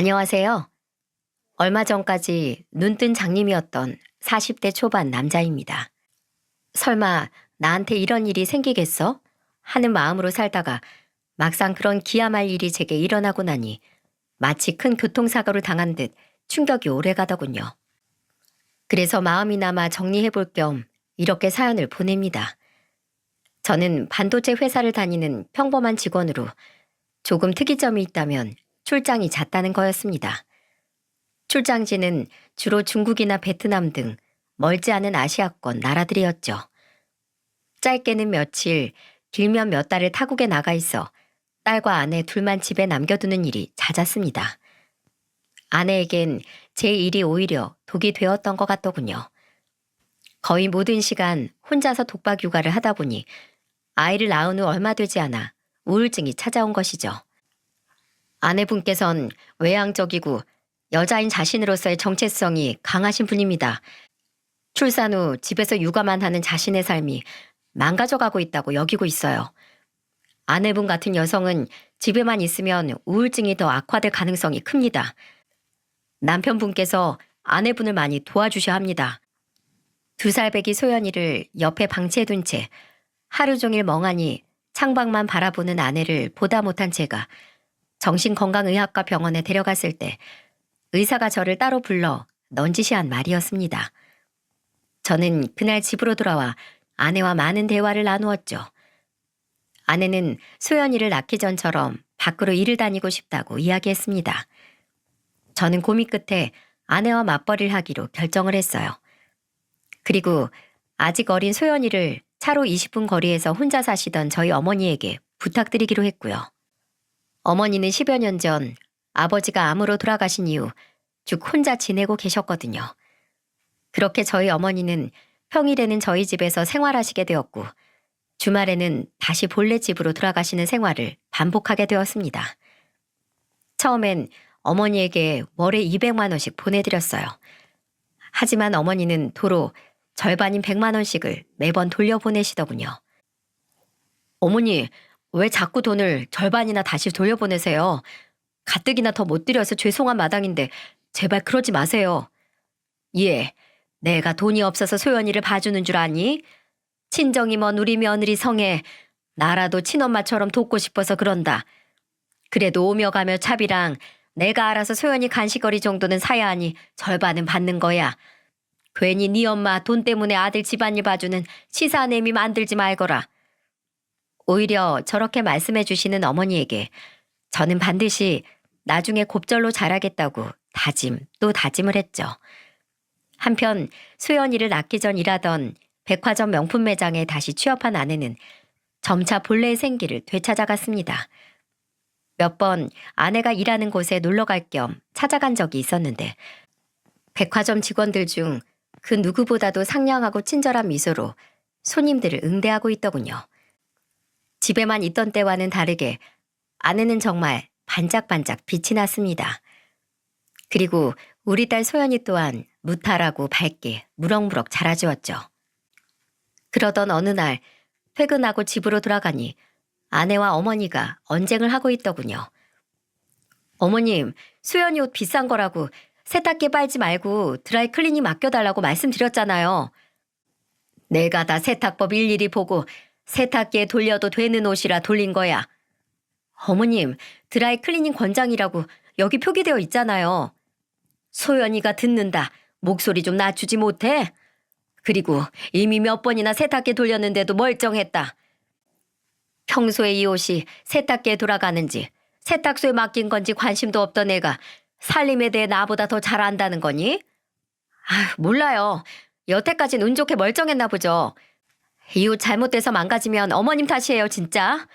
안녕하세요. 얼마 전까지 눈뜬 장님이었던 40대 초반 남자입니다. 설마 나한테 이런 일이 생기겠어? 하는 마음으로 살다가 막상 그런 기야말 일이 제게 일어나고 나니 마치 큰 교통사고를 당한 듯 충격이 오래 가더군요. 그래서 마음이나마 정리해 볼 겸 이렇게 사연을 보냅니다. 저는 반도체 회사를 다니는 평범한 직원으로 조금 특이점이 있다면 출장이 잦다는 거였습니다. 출장지는 주로 중국이나 베트남 등 멀지 않은 아시아권 나라들이었죠. 짧게는 며칠, 길면 몇 달을 타국에 나가 있어 딸과 아내 둘만 집에 남겨두는 일이 잦았습니다. 아내에겐 제 일이 오히려 독이 되었던 것 같더군요. 거의 모든 시간 혼자서 독박 육아를 하다 보니 아이를 낳은 후 얼마 되지 않아 우울증이 찾아온 것이죠. 아내분께선 외향적이고 여자인 자신으로서의 정체성이 강하신 분입니다. 출산 후 집에서 육아만 하는 자신의 삶이 망가져가고 있다고 여기고 있어요. 아내분 같은 여성은 집에만 있으면 우울증이 더 악화될 가능성이 큽니다. 남편분께서 아내분을 많이 도와주셔야 합니다. 2살배기 소연이를 옆에 방치해둔 채 하루 종일 멍하니 창밖만 바라보는 아내를 보다 못한 제가 정신건강의학과 병원에 데려갔을 때 의사가 저를 따로 불러 넌지시한 말이었습니다. 저는 그날 집으로 돌아와 아내와 많은 대화를 나누었죠. 아내는 소연이를 낳기 전처럼 밖으로 일을 다니고 싶다고 이야기했습니다. 저는 고민 끝에 아내와 맞벌이를 하기로 결정을 했어요. 그리고 아직 어린 소연이를 차로 20분 거리에서 혼자 사시던 저희 어머니에게 부탁드리기로 했고요. 어머니는 10여 년 전 아버지가 암으로 돌아가신 이후 쭉 혼자 지내고 계셨거든요. 그렇게 저희 어머니는 평일에는 저희 집에서 생활하시게 되었고 주말에는 다시 본래 집으로 돌아가시는 생활을 반복하게 되었습니다. 처음엔 어머니에게 월에 200만 원씩 보내드렸어요. 하지만 어머니는 도로 절반인 100만 원씩을 매번 돌려보내시더군요. 어머니, 왜 자꾸 돈을 절반이나 다시 돌려보내세요? 가뜩이나 더 못 드려서 죄송한 마당인데 제발 그러지 마세요. 예, 내가 돈이 없어서 소연이를 봐주는 줄 아니? 친정이 먼 우리 며느리 성에 나라도 친엄마처럼 돕고 싶어서 그런다. 그래도 오며 가며 차비랑 내가 알아서 소연이 간식거리 정도는 사야 하니 절반은 받는 거야. 괜히 네 엄마 돈 때문에 아들 집안일 봐주는 시사내미 만들지 말거라. 오히려 저렇게 말씀해 주시는 어머니에게 저는 반드시 나중에 곱절로 잘하겠다고 다짐 또 다짐을 했죠. 한편 소연이를 낳기 전 일하던 백화점 명품 매장에 다시 취업한 아내는 점차 본래의 생기를 되찾아갔습니다. 몇 번 아내가 일하는 곳에 놀러 갈 겸 찾아간 적이 있었는데 백화점 직원들 중 그 누구보다도 상냥하고 친절한 미소로 손님들을 응대하고 있더군요. 집에만 있던 때와는 다르게 아내는 정말 반짝반짝 빛이 났습니다. 그리고 우리 딸 소연이 또한 무탈하고 밝게 무럭무럭 자라주었죠. 그러던 어느 날 퇴근하고 집으로 돌아가니 아내와 어머니가 언쟁을 하고 있더군요. 어머님, 소연이 옷 비싼 거라고 세탁기에 빨지 말고 드라이클리닝 맡겨달라고 말씀드렸잖아요. 내가 다 세탁법 일일이 보고 세탁기에 돌려도 되는 옷이라 돌린 거야. 어머님, 드라이클리닝 권장이라고 여기 표기되어 있잖아요. 소연이가 듣는다. 목소리 좀 낮추지 못해? 그리고 이미 몇 번이나 세탁기에 돌렸는데도 멀쩡했다. 평소에 이 옷이 세탁기에 돌아가는지 세탁소에 맡긴 건지 관심도 없던 애가 살림에 대해 나보다 더 잘 안다는 거니? 몰라요. 여태까진 운 좋게 멀쩡했나 보죠. 이 옷 잘못돼서 망가지면 어머님 탓이에요, 진짜.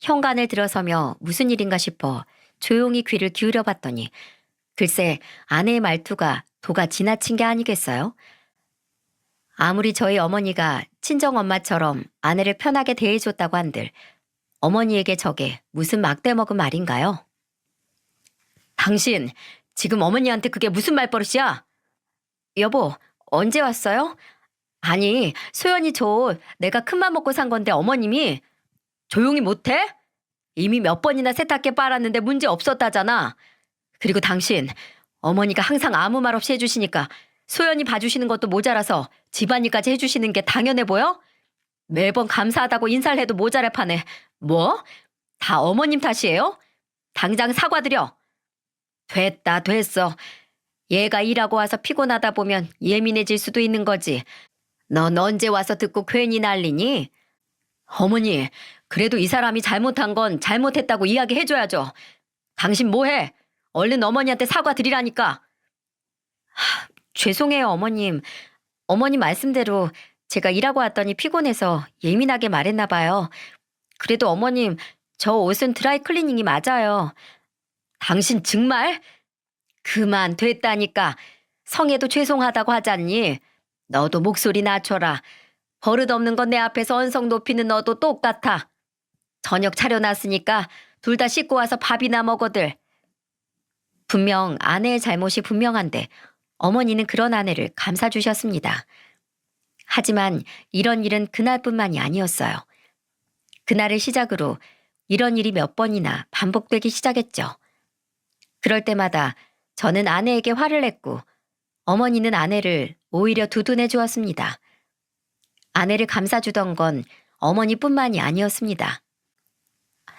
현관을 들어서며 무슨 일인가 싶어 조용히 귀를 기울여 봤더니 글쎄 아내의 말투가 도가 지나친 게 아니겠어요? 아무리 저희 어머니가 친정엄마처럼 아내를 편하게 대해줬다고 한들 어머니에게 저게 무슨 막대먹은 말인가요? 당신 지금 어머니한테 그게 무슨 말버릇이야? 여보, 언제 왔어요? 아니, 소연이 저 내가 큰맘 먹고 산 건데 어머님이 조용히 못해? 이미 몇 번이나 세탁기에 빨았는데 문제 없었다잖아. 그리고 당신, 어머니가 항상 아무 말 없이 해주시니까 소연이 봐주시는 것도 모자라서 집안일까지 해주시는 게 당연해 보여? 매번 감사하다고 인사를 해도 모자랄 판에 뭐? 다 어머님 탓이에요? 당장 사과드려. 됐다, 됐어. 얘가 일하고 와서 피곤하다 보면 예민해질 수도 있는 거지. 넌 언제 와서 듣고 괜히 난리니? 어머니, 그래도 이 사람이 잘못한 건 잘못했다고 이야기해줘야죠. 당신 뭐해? 얼른 어머니한테 사과드리라니까. 죄송해요, 어머님. 어머님 말씀대로 제가 일하고 왔더니 피곤해서 예민하게 말했나 봐요. 그래도 어머님, 저 옷은 드라이 클리닝이 맞아요. 당신 정말? 그만 됐다니까. 성에도 죄송하다고 하잖니. 너도 목소리 낮춰라. 버릇없는 건 내 앞에서 언성 높이는 너도 똑같아. 저녁 차려놨으니까 둘 다 씻고 와서 밥이나 먹어들. 분명 아내의 잘못이 분명한데 어머니는 그런 아내를 감싸주셨습니다. 하지만 이런 일은 그날뿐만이 아니었어요. 그날을 시작으로 이런 일이 몇 번이나 반복되기 시작했죠. 그럴 때마다 저는 아내에게 화를 냈고 어머니는 아내를 오히려 두둔해 주었습니다. 아내를 감싸주던 건 어머니뿐만이 아니었습니다.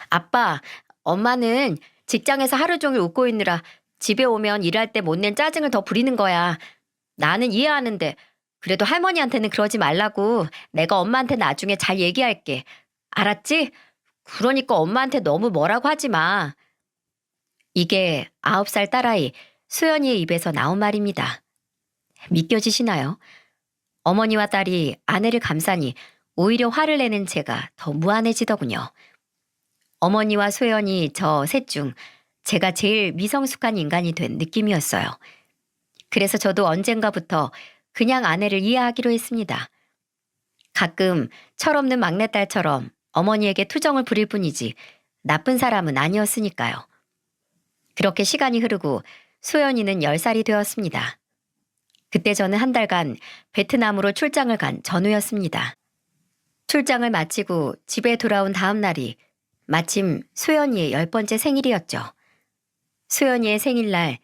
아빠, 엄마는 직장에서 하루 종일 웃고 있느라 집에 오면 일할 때 못 낸 짜증을 더 부리는 거야. 나는 이해하는데 그래도 할머니한테는 그러지 말라고 내가 엄마한테 나중에 잘 얘기할게. 알았지? 그러니까 엄마한테 너무 뭐라고 하지 마. 이게 9살 딸아이 수연이의 입에서 나온 말입니다. 믿겨지시나요? 어머니와 딸이 아내를 감싸니 오히려 화를 내는 제가 더 무안해지더군요. 어머니와 소연이 저 셋 중 제가 제일 미성숙한 인간이 된 느낌이었어요. 그래서 저도 언젠가부터 그냥 아내를 이해하기로 했습니다. 가끔 철없는 막내딸처럼 어머니에게 투정을 부릴 뿐이지 나쁜 사람은 아니었으니까요. 그렇게 시간이 흐르고 소연이는 10살이 되었습니다. 그때 저는 한 달간 베트남으로 출장을 간 전후였습니다. 출장을 마치고 집에 돌아온 다음 날이 마침 소연이의 10번째 생일이었죠. 소연이의 생일날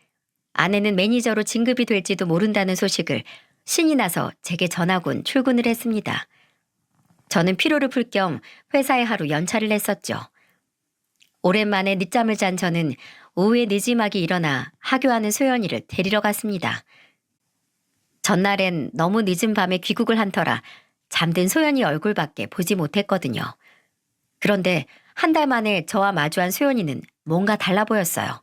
아내는 매니저로 진급이 될지도 모른다는 소식을 신이 나서 제게 전하곤 출근을 했습니다. 저는 피로를 풀 겸 회사에 하루 연차를 냈었죠. 오랜만에 늦잠을 잔 저는 오후에 늦지막이 일어나 하교하는 소연이를 데리러 갔습니다. 전날엔 너무 늦은 밤에 귀국을 한 터라 잠든 소연이 얼굴밖에 보지 못했거든요. 그런데 한 달 만에 저와 마주한 소연이는 뭔가 달라 보였어요.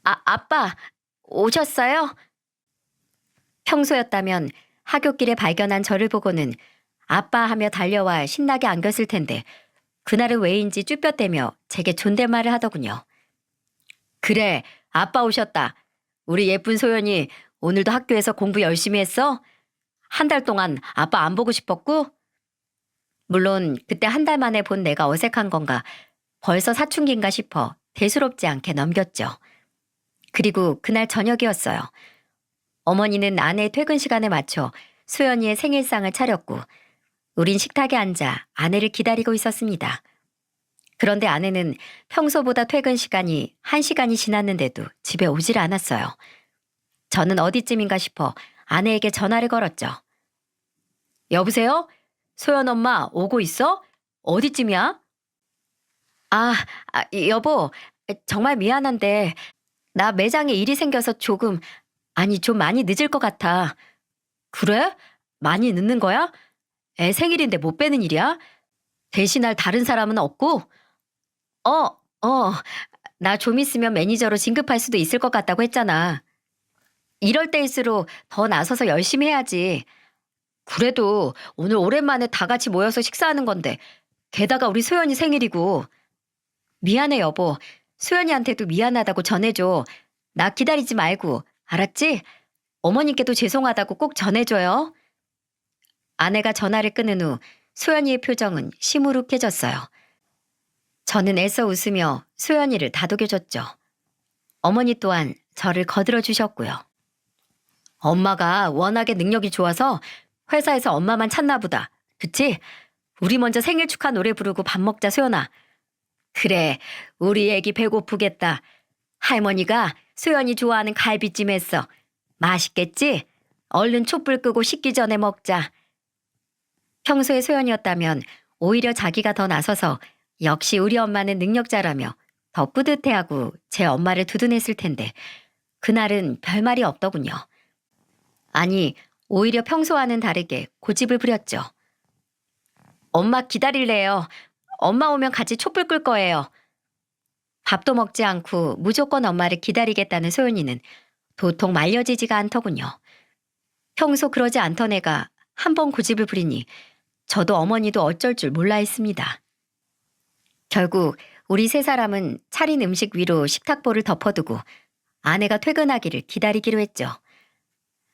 아빠, 오셨어요? 평소였다면 하굣길에 발견한 저를 보고는 아빠 하며 달려와 신나게 안겼을 텐데 그날은 왜인지 쭈뼛대며 제게 존댓말을 하더군요. 그래, 아빠 오셨다. 우리 예쁜 소연이 오늘도 학교에서 공부 열심히 했어? 한 달 동안 아빠 안 보고 싶었고? 물론 그때 한 달 만에 본 내가 어색한 건가 벌써 사춘기인가 싶어 대수롭지 않게 넘겼죠. 그리고 그날 저녁이었어요. 어머니는 아내의 퇴근 시간에 맞춰 소연이의 생일상을 차렸고 우린 식탁에 앉아 아내를 기다리고 있었습니다. 그런데 아내는 평소보다 퇴근 시간이 1시간이 지났는데도 집에 오질 않았어요. 저는 어디쯤인가 싶어 아내에게 전화를 걸었죠. 여보세요? 소연 엄마 오고 있어? 어디쯤이야? 아, 여보, 정말 미안한데 나 매장에 일이 생겨서 좀 많이 늦을 것 같아. 그래? 많이 늦는 거야? 애 생일인데 못 빼는 일이야? 대신할 다른 사람은 없고? 어, 나 좀 있으면 매니저로 진급할 수도 있을 것 같다고 했잖아. 이럴 때일수록 더 나서서 열심히 해야지. 그래도 오늘 오랜만에 다 같이 모여서 식사하는 건데 게다가 우리 소연이 생일이고. 미안해 여보. 소연이한테도 미안하다고 전해줘. 나 기다리지 말고. 알았지? 어머님께도 죄송하다고 꼭 전해줘요. 아내가 전화를 끊은 후 소연이의 표정은 시무룩해졌어요. 저는 애써 웃으며 소연이를 다독여줬죠. 어머니 또한 저를 거들어 주셨고요. 엄마가 워낙에 능력이 좋아서 회사에서 엄마만 찾나 보다. 그치? 우리 먼저 생일 축하 노래 부르고 밥 먹자 소연아. 그래, 우리 애기 배고프겠다. 할머니가 소연이 좋아하는 갈비찜 했어. 맛있겠지? 얼른 촛불 끄고 식기 전에 먹자. 평소에 소연이었다면 오히려 자기가 더 나서서 역시 우리 엄마는 능력자라며 더 뿌듯해하고 제 엄마를 두둔했을 텐데 그날은 별말이 없더군요. 아니, 오히려 평소와는 다르게 고집을 부렸죠. 엄마 기다릴래요. 엄마 오면 같이 촛불 끌 거예요. 밥도 먹지 않고 무조건 엄마를 기다리겠다는 소연이는 도통 말려지지가 않더군요. 평소 그러지 않던 애가 한 번 고집을 부리니 저도 어머니도 어쩔 줄 몰라 했습니다. 결국 우리 세 사람은 차린 음식 위로 식탁보를 덮어두고 아내가 퇴근하기를 기다리기로 했죠.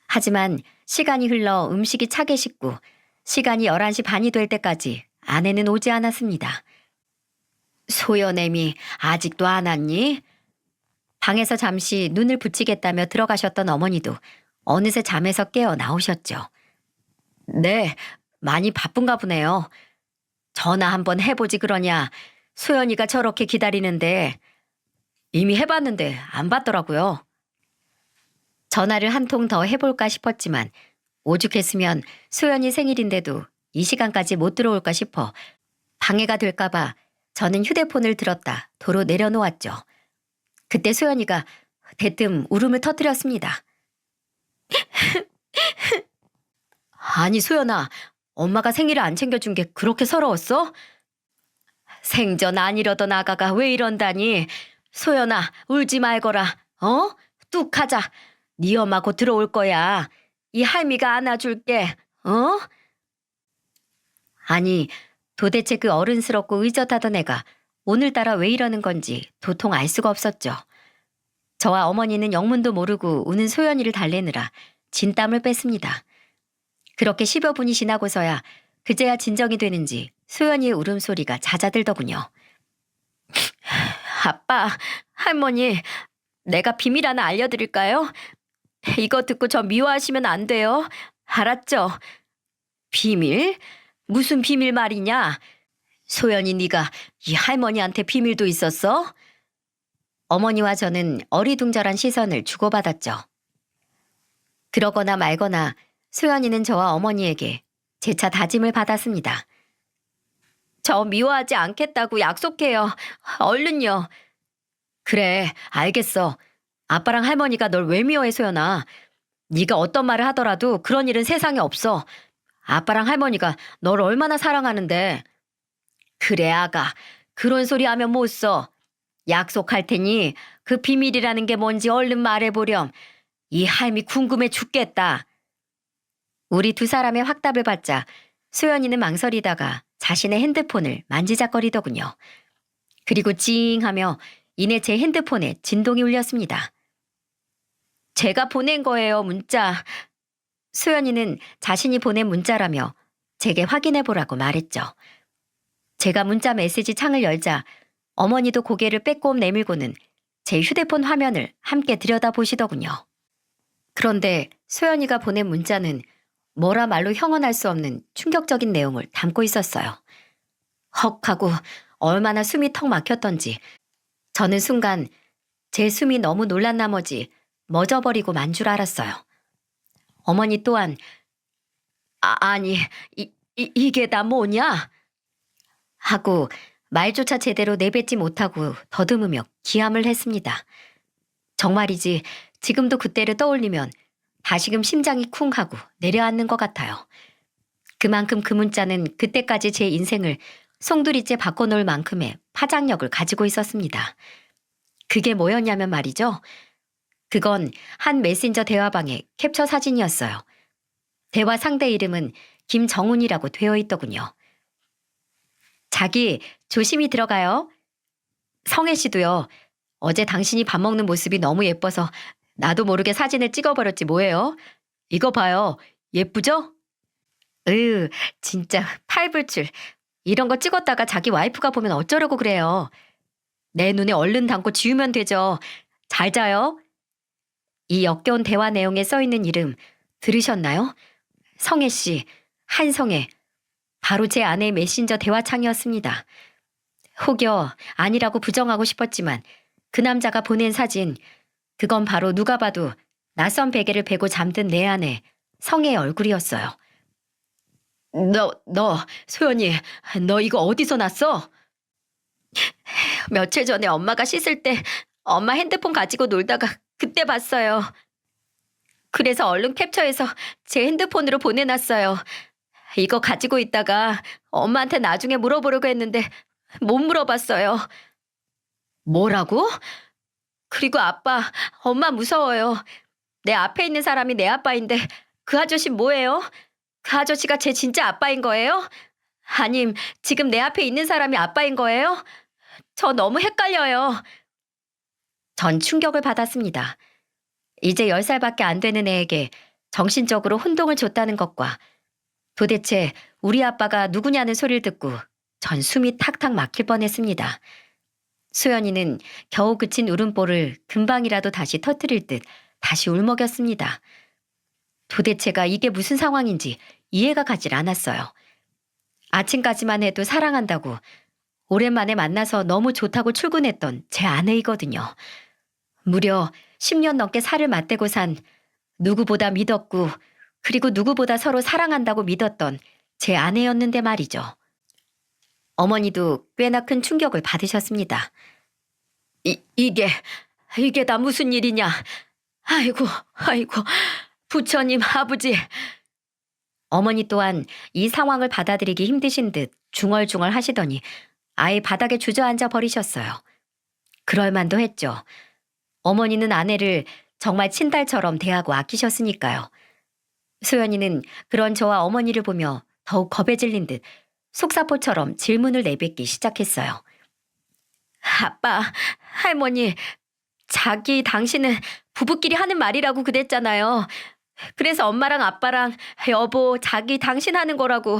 하지만 시간이 흘러 음식이 차게 식고 시간이 11시 반이 될 때까지 아내는 오지 않았습니다. 소연애미 아직도 안 왔니? 방에서 잠시 눈을 붙이겠다며 들어가셨던 어머니도 어느새 잠에서 깨어 나오셨죠. 네, 많이 바쁜가 보네요. 전화 한번 해보지 그러냐. 소연이가 저렇게 기다리는데 이미 해봤는데 안 받더라고요. 전화를 한 통 더 해볼까 싶었지만 오죽했으면 소연이 생일인데도 이 시간까지 못 들어올까 싶어 방해가 될까봐 저는 휴대폰을 들었다 도로 내려놓았죠. 그때 소연이가 대뜸 울음을 터뜨렸습니다. 아니 소연아, 엄마가 생일을 안 챙겨준 게 그렇게 서러웠어? 생전 안 이러던 아가가 왜 이런다니. 소연아 울지 말거라. 어? 뚝 하자. 네 엄마 곧 들어올 거야. 이 할미가 안아줄게. 어? 아니 도대체 그 어른스럽고 의젓하던 애가 오늘따라 왜 이러는 건지 도통 알 수가 없었죠. 저와 어머니는 영문도 모르고 우는 소연이를 달래느라 진땀을 뺐습니다. 그렇게 10여 분이 지나고서야 그제야 진정이 되는지 소연이의 울음소리가 잦아들더군요. 아빠, 할머니, 내가 비밀 하나 알려드릴까요? 이거 듣고 저 미워하시면 안 돼요. 알았죠? 비밀? 무슨 비밀 말이냐? 소연이 네가 이 할머니한테 비밀도 있었어? 어머니와 저는 어리둥절한 시선을 주고받았죠. 그러거나 말거나 소연이는 저와 어머니에게 재차 다짐을 받았습니다. 저 미워하지 않겠다고 약속해요. 얼른요. 그래, 알겠어. 아빠랑 할머니가 널 왜 미워해, 소연아. 네가 어떤 말을 하더라도 그런 일은 세상에 없어. 아빠랑 할머니가 널 얼마나 사랑하는데. 그래, 아가. 그런 소리 하면 못 써. 약속할 테니 그 비밀이라는 게 뭔지 얼른 말해보렴. 이 할미 궁금해 죽겠다. 우리 두 사람의 확답을 받자 소연이는 망설이다가 자신의 핸드폰을 만지작거리더군요. 그리고 찡하며 이내 제 핸드폰에 진동이 울렸습니다. 제가 보낸 거예요, 문자. 소연이는 자신이 보낸 문자라며 제게 확인해보라고 말했죠. 제가 문자 메시지 창을 열자 어머니도 고개를 빼꼼 내밀고는 제 휴대폰 화면을 함께 들여다보시더군요. 그런데 소연이가 보낸 문자는 뭐라 말로 형언할 수 없는 충격적인 내용을 담고 있었어요. 헉 하고 얼마나 숨이 턱 막혔던지 저는 순간 제 숨이 너무 놀란 나머지 멎어버리고 만 줄 알았어요. 어머니 또한 아니 이게 다 뭐냐? 하고 말조차 제대로 내뱉지 못하고 더듬으며 기함을 했습니다. 정말이지 지금도 그때를 떠올리면 다시금 심장이 쿵 하고 내려앉는 것 같아요. 그만큼 그 문자는 그때까지 제 인생을 송두리째 바꿔놓을 만큼의 파장력을 가지고 있었습니다. 그게 뭐였냐면 말이죠. 그건 한 메신저 대화방의 캡처 사진이었어요. 대화 상대 이름은 김정훈이라고 되어 있더군요. 자기 조심히 들어가요. 성혜 씨도요. 어제 당신이 밥 먹는 모습이 너무 예뻐서 나도 모르게 사진을 찍어버렸지 뭐예요. 이거 봐요. 예쁘죠? 진짜 팔불출. 이런 거 찍었다가 자기 와이프가 보면 어쩌려고 그래요. 내 눈에 얼른 담고 지우면 되죠. 잘 자요. 이 역겨운 대화 내용에 써있는 이름 들으셨나요? 성혜 씨, 한성혜. 바로 제 아내의 메신저 대화창이었습니다. 혹여 아니라고 부정하고 싶었지만 그 남자가 보낸 사진, 그건 바로 누가 봐도 낯선 베개를 베고 잠든 내 아내, 성의 얼굴이었어요. 소연이, 너 이거 어디서 났어? 며칠 전에 엄마가 씻을 때 엄마 핸드폰 가지고 놀다가 그때 봤어요. 그래서 얼른 캡처해서 제 핸드폰으로 보내놨어요. 이거 가지고 있다가 엄마한테 나중에 물어보려고 했는데 못 물어봤어요. 뭐라고? 그리고 아빠, 엄마 무서워요. 내 앞에 있는 사람이 내 아빠인데 그 아저씨 뭐예요? 그 아저씨가 제 진짜 아빠인 거예요? 아님 지금 내 앞에 있는 사람이 아빠인 거예요? 저 너무 헷갈려요. 전 충격을 받았습니다. 이제 10살밖에 안 되는 애에게 정신적으로 혼동을 줬다는 것과 도대체 우리 아빠가 누구냐는 소리를 듣고 전 숨이 탁탁 막힐 뻔했습니다. 수연이는 겨우 그친 울음보를 금방이라도 다시 터뜨릴 듯 다시 울먹였습니다. 도대체가 이게 무슨 상황인지 이해가 가질 않았어요. 아침까지만 해도 사랑한다고 오랜만에 만나서 너무 좋다고 출근했던 제 아내이거든요. 무려 10년 넘게 살을 맞대고 산 누구보다 믿었고 그리고 누구보다 서로 사랑한다고 믿었던 제 아내였는데 말이죠. 어머니도 꽤나 큰 충격을 받으셨습니다. 이게 다 무슨 일이냐? 아이고, 부처님, 아버지. 어머니 또한 이 상황을 받아들이기 힘드신 듯 중얼중얼 하시더니 아예 바닥에 주저앉아 버리셨어요. 그럴 만도 했죠. 어머니는 아내를 정말 친딸처럼 대하고 아끼셨으니까요. 소연이는 그런 저와 어머니를 보며 더욱 겁에 질린 듯 속사포처럼 질문을 내뱉기 시작했어요. 아빠, 할머니, 당신은 부부끼리 하는 말이라고 그랬잖아요. 그래서 엄마랑 아빠랑 여보, 당신 하는 거라고.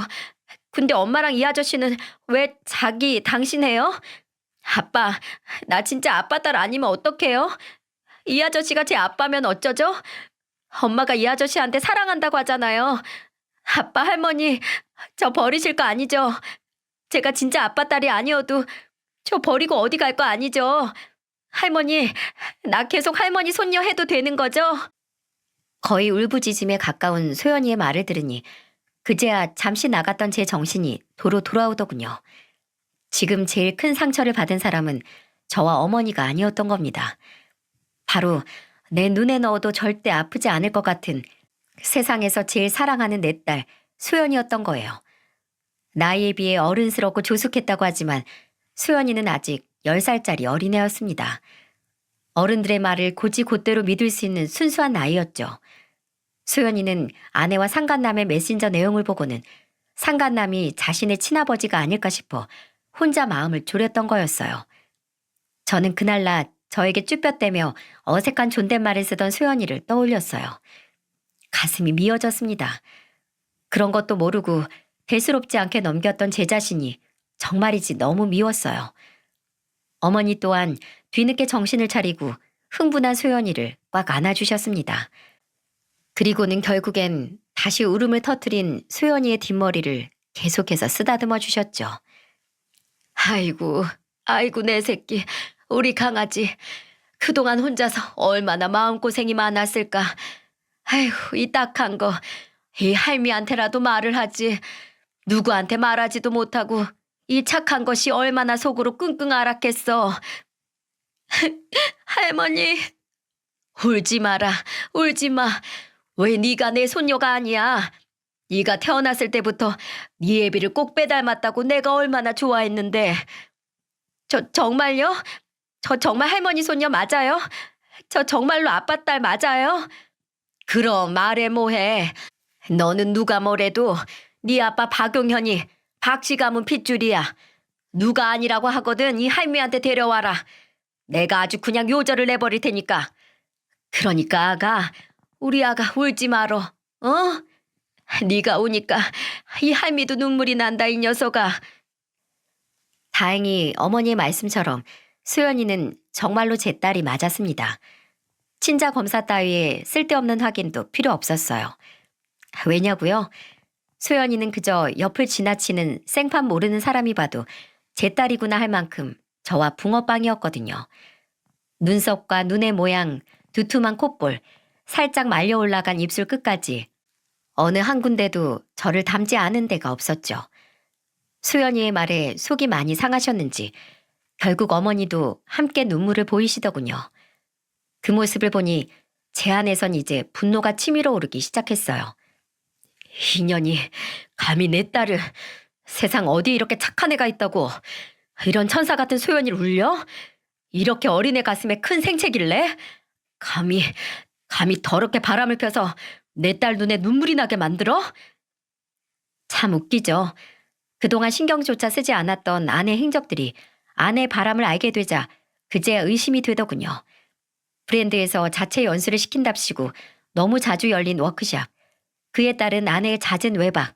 근데 엄마랑 이 아저씨는 왜 당신 해요? 아빠, 나 진짜 아빠 딸 아니면 어떡해요? 이 아저씨가 제 아빠면 어쩌죠? 엄마가 이 아저씨한테 사랑한다고 하잖아요. 아빠, 할머니, 저 버리실 거 아니죠? 제가 진짜 아빠 딸이 아니어도 저 버리고 어디 갈 거 아니죠? 할머니, 나 계속 할머니 손녀 해도 되는 거죠? 거의 울부짖음에 가까운 소연이의 말을 들으니 그제야 잠시 나갔던 제 정신이 도로 돌아오더군요. 지금 제일 큰 상처를 받은 사람은 저와 어머니가 아니었던 겁니다. 바로 내 눈에 넣어도 절대 아프지 않을 것 같은 세상에서 제일 사랑하는 내 딸 소연이었던 거예요. 나이에 비해 어른스럽고 조숙했다고 하지만 소연이는 아직 10살짜리 어린애였습니다. 어른들의 말을 곧이곧대로 믿을 수 있는 순수한 아이였죠. 소연이는 아내와 상간남의 메신저 내용을 보고는 상간남이 자신의 친아버지가 아닐까 싶어 혼자 마음을 졸였던 거였어요. 저는 그날 낮 저에게 쭈뼛대며 어색한 존댓말을 쓰던 소연이를 떠올렸어요. 가슴이 미어졌습니다. 그런 것도 모르고 대수롭지 않게 넘겼던 제 자신이 정말이지 너무 미웠어요. 어머니 또한 뒤늦게 정신을 차리고 흥분한 소연이를 꽉 안아주셨습니다. 그리고는 결국엔 다시 울음을 터뜨린 소연이의 뒷머리를 계속해서 쓰다듬어 주셨죠. 아이고 내 새끼, 우리 강아지. 그동안 혼자서 얼마나 마음고생이 많았을까. 아이고 이 딱한 거, 이 할미한테라도 말을 하지. 누구한테 말하지도 못하고 이 착한 것이 얼마나 속으로 끙끙 앓았겠어. 할머니, 울지 마라, 울지 마. 왜 네가 내 손녀가 아니야? 네가 태어났을 때부터 네 애비를 꼭 빼닮았다고 내가 얼마나 좋아했는데. 정말요? 저 정말 할머니 손녀 맞아요? 저 정말로 아빠 딸 맞아요? 그럼 말해 뭐해. 너는 누가 뭐래도 네 아빠 박용현이 박씨 가문 핏줄이야. 누가 아니라고 하거든 이 할미한테 데려와라. 내가 아주 그냥 요절을 내버릴 테니까. 그러니까 우리 아가 울지 말어. 어? 네가 우니까 이 할미도 눈물이 난다 이 녀석아. 다행히 어머니의 말씀처럼 소연이는 정말로 제 딸이 맞았습니다. 친자 검사 따위에 쓸데없는 확인도 필요 없었어요. 왜냐고요? 소연이는 그저 옆을 지나치는 생판 모르는 사람이 봐도 제 딸이구나 할 만큼 저와 붕어빵이었거든요. 눈썹과 눈의 모양, 두툼한 콧볼, 살짝 말려 올라간 입술 끝까지 어느 한 군데도 저를 닮지 않은 데가 없었죠. 수연이의 말에 속이 많이 상하셨는지 결국 어머니도 함께 눈물을 보이시더군요. 그 모습을 보니 제 안에선 이제 분노가 치밀어 오르기 시작했어요. 이년이 감히 내 딸을 세상 어디 이렇게 착한 애가 있다고 이런 천사 같은 소연이를 울려? 이렇게 어린애 가슴에 큰 생채길래? 감히 더럽게 바람을 펴서 내 딸 눈에 눈물이 나게 만들어? 참 웃기죠. 그동안 신경조차 쓰지 않았던 아내의 행적들이 아내의 바람을 알게 되자 그제야 의심이 되더군요. 브랜드에서 자체 연수를 시킨답시고 너무 자주 열린 워크샵, 그에 따른 아내의 잦은 외박,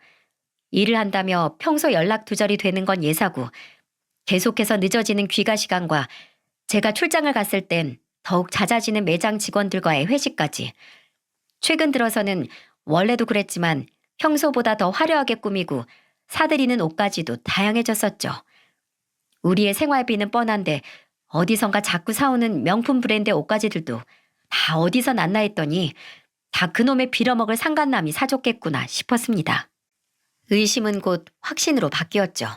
일을 한다며 평소 연락 두절이 되는 건 예사고 계속해서 늦어지는 귀가 시간과 제가 출장을 갔을 땐 더욱 잦아지는 매장 직원들과의 회식까지. 최근 들어서는 원래도 그랬지만 평소보다 더 화려하게 꾸미고 사들이는 옷까지도 다양해졌었죠. 우리의 생활비는 뻔한데 어디선가 자꾸 사오는 명품 브랜드의 옷가지들도 다 어디서 났나 했더니 다 그놈의 빌어먹을 상간남이 사줬겠구나 싶었습니다. 의심은 곧 확신으로 바뀌었죠.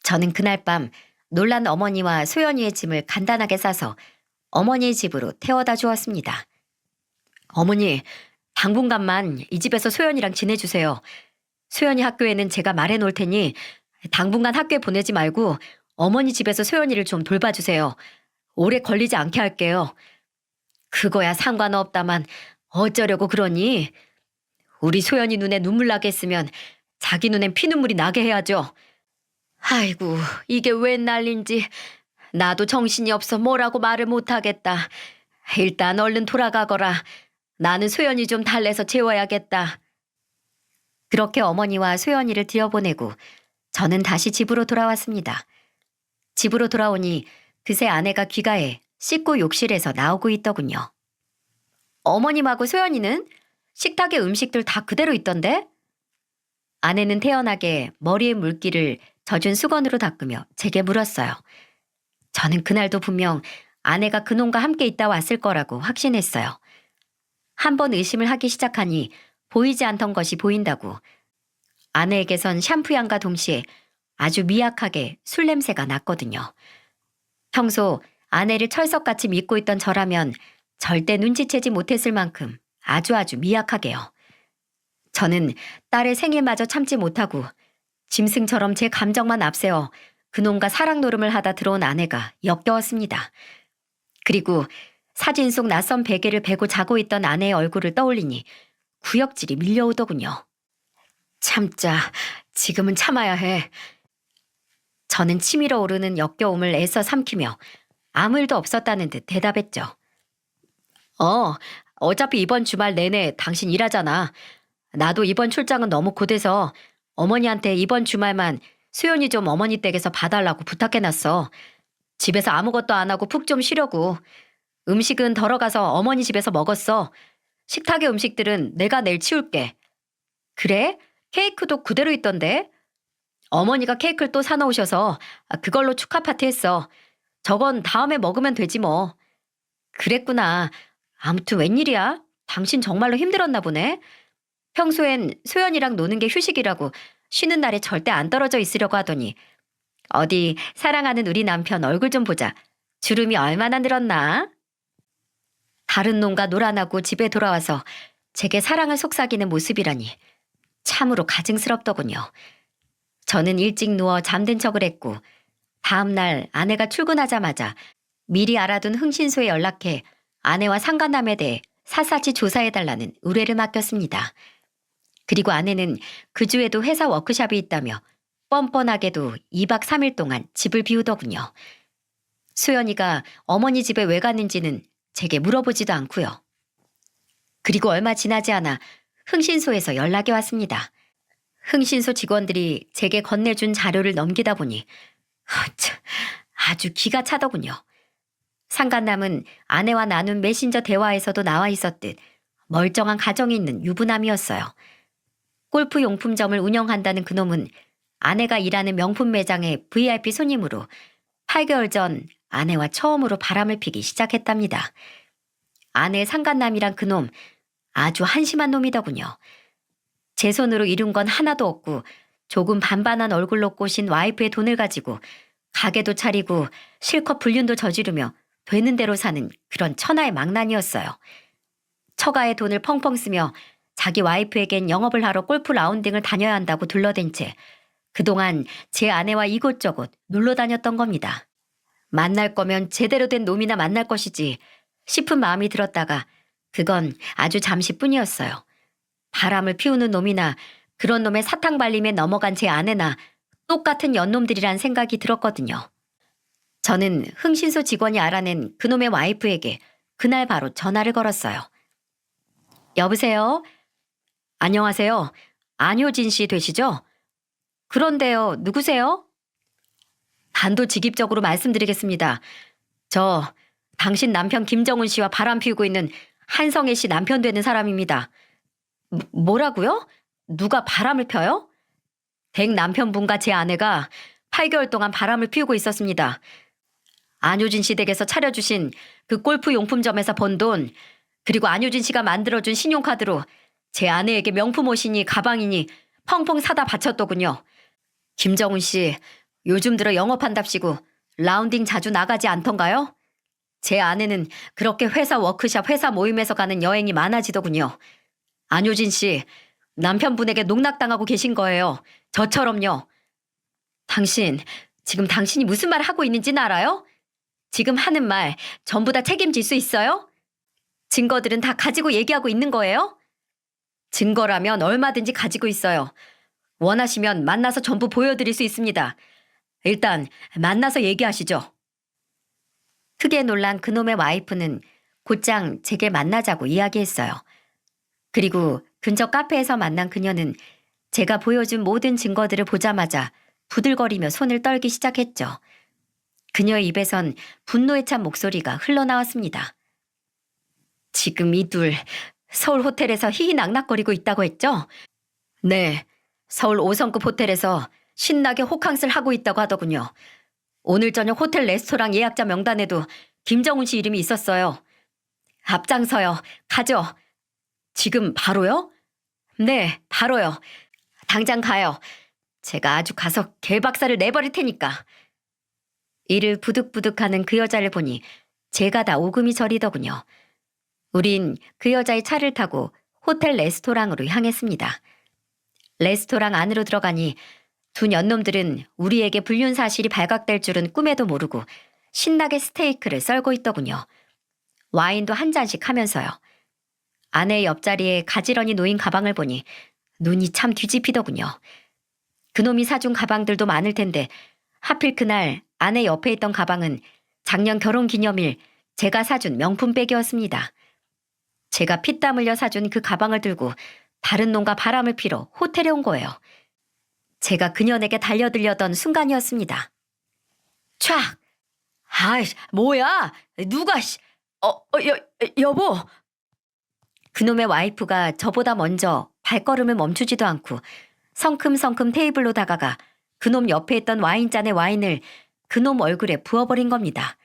저는 그날 밤 놀란 어머니와 소연이의 짐을 간단하게 싸서 어머니의 집으로 태워다 주었습니다. 어머니, 당분간만 이 집에서 소연이랑 지내주세요. 소연이 학교에는 제가 말해놓을 테니 당분간 학교에 보내지 말고 어머니 집에서 소연이를 좀 돌봐주세요. 오래 걸리지 않게 할게요. 그거야 상관없다만 어쩌려고 그러니? 우리 소연이 눈에 눈물 나게 했으면 자기 눈엔 피눈물이 나게 해야죠. 아이고, 이게 웬 난린지. 나도 정신이 없어 뭐라고 말을 못하겠다. 일단 얼른 돌아가거라. 나는 소연이 좀 달래서 재워야겠다. 그렇게 어머니와 소연이를 들여보내고 저는 다시 집으로 돌아왔습니다. 집으로 돌아오니 그새 아내가 귀가해 씻고 욕실에서 나오고 있더군요. 어머님하고 소연이는? 식탁에 음식들 다 그대로 있던데? 아내는 태연하게 머리에 물기를 젖은 수건으로 닦으며 제게 물었어요. 저는 그날도 분명 아내가 그놈과 함께 있다 왔을 거라고 확신했어요. 한번 의심을 하기 시작하니 보이지 않던 것이 보인다고. 아내에게선 샴푸향과 동시에 아주 미약하게 술 냄새가 났거든요. 평소 아내를 철석같이 믿고 있던 저라면 절대 눈치채지 못했을 만큼 아주 미약하게요. 저는 딸의 생일마저 참지 못하고 짐승처럼 제 감정만 앞세워 그놈과 사랑 노름을 하다 들어온 아내가 역겨웠습니다. 그리고 사진 속 낯선 베개를 베고 자고 있던 아내의 얼굴을 떠올리니 구역질이 밀려오더군요. 참자, 지금은 참아야 해. 저는 치밀어 오르는 역겨움을 애써 삼키며 아무 일도 없었다는 듯 대답했죠. 어차피 이번 주말 내내 당신 일하잖아. 나도 이번 출장은 너무 고돼서 어머니한테 이번 주말만 수연이 좀 어머니 댁에서 봐달라고 부탁해놨어. 집에서 아무것도 안 하고 푹 좀 쉬려고. 음식은 덜어가서 어머니 집에서 먹었어. 식탁의 음식들은 내가 내일 치울게. 그래? 케이크도 그대로 있던데? 어머니가 케이크를 또 사놓으셔서 그걸로 축하 파티 했어. 저건 다음에 먹으면 되지 뭐. 그랬구나. 아무튼 웬일이야? 당신 정말로 힘들었나 보네. 평소엔 소연이랑 노는 게 휴식이라고 쉬는 날에 절대 안 떨어져 있으려고 하더니 어디 사랑하는 우리 남편 얼굴 좀 보자. 주름이 얼마나 늘었나? 다른 놈과 놀아나고 집에 돌아와서 제게 사랑을 속삭이는 모습이라니 참으로 가증스럽더군요. 저는 일찍 누워 잠든 척을 했고 다음 날 아내가 출근하자마자 미리 알아둔 흥신소에 연락해 아내와 상간남에 대해 샅샅이 조사해달라는 의뢰를 맡겼습니다. 그리고 아내는 그 주에도 회사 워크숍이 있다며 뻔뻔하게도 2박 3일 동안 집을 비우더군요. 수연이가 어머니 집에 왜 갔는지는 제게 물어보지도 않고요. 그리고 얼마 지나지 않아 흥신소에서 연락이 왔습니다. 흥신소 직원들이 제게 건네준 자료를 넘기다 보니 아주 기가 차더군요. 상간남은 아내와 나눈 메신저 대화에서도 나와 있었듯 멀쩡한 가정이 있는 유부남이었어요. 골프 용품점을 운영한다는 그놈은 아내가 일하는 명품 매장의 VIP 손님으로 8개월 전 아내와 처음으로 바람을 피기 시작했답니다. 아내의 상간남이란 그놈, 아주 한심한 놈이더군요. 제 손으로 이룬 건 하나도 없고 조금 반반한 얼굴로 꼬신 와이프의 돈을 가지고 가게도 차리고 실컷 불륜도 저지르며 되는 대로 사는 그런 천하의 망난이었어요. 처가의 돈을 펑펑 쓰며 자기 와이프에겐 영업을 하러 골프 라운딩을 다녀야 한다고 둘러댄 채 그동안 제 아내와 이곳저곳 놀러 다녔던 겁니다. 만날 거면 제대로 된 놈이나 만날 것이지 싶은 마음이 들었다가 그건 아주 잠시뿐이었어요. 바람을 피우는 놈이나 그런 놈의 사탕 발림에 넘어간 제 아내나 똑같은 연놈들이란 생각이 들었거든요. 저는 흥신소 직원이 알아낸 그놈의 와이프에게 그날 바로 전화를 걸었어요. 여보세요? 안녕하세요. 안효진 씨 되시죠? 그런데요, 누구세요? 단도직입적으로 말씀드리겠습니다. 저 당신 남편 김정훈 씨와 바람 피우고 있는 한성애 씨 남편 되는 사람입니다. 뭐라고요? 누가 바람을 펴요? 댁 남편분과 제 아내가 8개월 동안 바람을 피우고 있었습니다. 안효진 씨 댁에서 차려주신 그 골프 용품점에서 번 돈, 그리고 안효진 씨가 만들어준 신용카드로 제 아내에게 명품 옷이니 가방이니 펑펑 사다 바쳤더군요. 김정훈 씨, 요즘 들어 영업한답시고 라운딩 자주 나가지 않던가요? 제 아내는 그렇게 회사 워크샵, 회사 모임에서 가는 여행이 많아지더군요. 안효진 씨, 남편분에게 농락당하고 계신 거예요. 저처럼요. 지금 당신이 무슨 말 하고 있는지는 알아요? 지금 하는 말 전부 다 책임질 수 있어요? 증거들은 다 가지고 얘기하고 있는 거예요? 증거라면 얼마든지 가지고 있어요. 원하시면 만나서 전부 보여드릴 수 있습니다. 일단 만나서 얘기하시죠. 크게 놀란 그놈의 와이프는 곧장 제게 만나자고 이야기했어요. 그리고 근처 카페에서 만난 그녀는 제가 보여준 모든 증거들을 보자마자 부들거리며 손을 떨기 시작했죠. 그녀의 입에선 분노에 찬 목소리가 흘러나왔습니다. 지금 이 둘 서울 호텔에서 희희낙낙거리고 있다고 했죠? 네, 서울 5성급 호텔에서 신나게 호캉스를 하고 있다고 하더군요. 오늘 저녁 호텔 레스토랑 예약자 명단에도 김정훈 씨 이름이 있었어요. 앞장서요. 가죠. 지금 바로요? 네, 바로요. 당장 가요. 제가 아주 가서 개박살을 내버릴 테니까. 이를 부득부득하는 그 여자를 보니 제가 다 오금이 저리더군요. 우린 그 여자의 차를 타고 호텔 레스토랑으로 향했습니다. 레스토랑 안으로 들어가니 두 년놈들은 우리에게 불륜 사실이 발각될 줄은 꿈에도 모르고 신나게 스테이크를 썰고 있더군요. 와인도 한 잔씩 하면서요. 아내의 옆자리에 가지런히 놓인 가방을 보니 눈이 참 뒤집히더군요. 그놈이 사준 가방들도 많을 텐데 하필 그날 아내 옆에 있던 가방은 작년 결혼기념일 제가 사준 명품백이었습니다. 제가 피땀 흘려 사준 그 가방을 들고 다른 놈과 바람을 피러 호텔에 온 거예요. 제가 그녀에게 달려들려던 순간이었습니다. 촥! 아이씨, 뭐야? 누가, 여보! 그놈의 와이프가 저보다 먼저 발걸음을 멈추지도 않고 성큼성큼 테이블로 다가가 그놈 옆에 있던 와인잔의 와인을 그놈 얼굴에 부어버린 겁니다.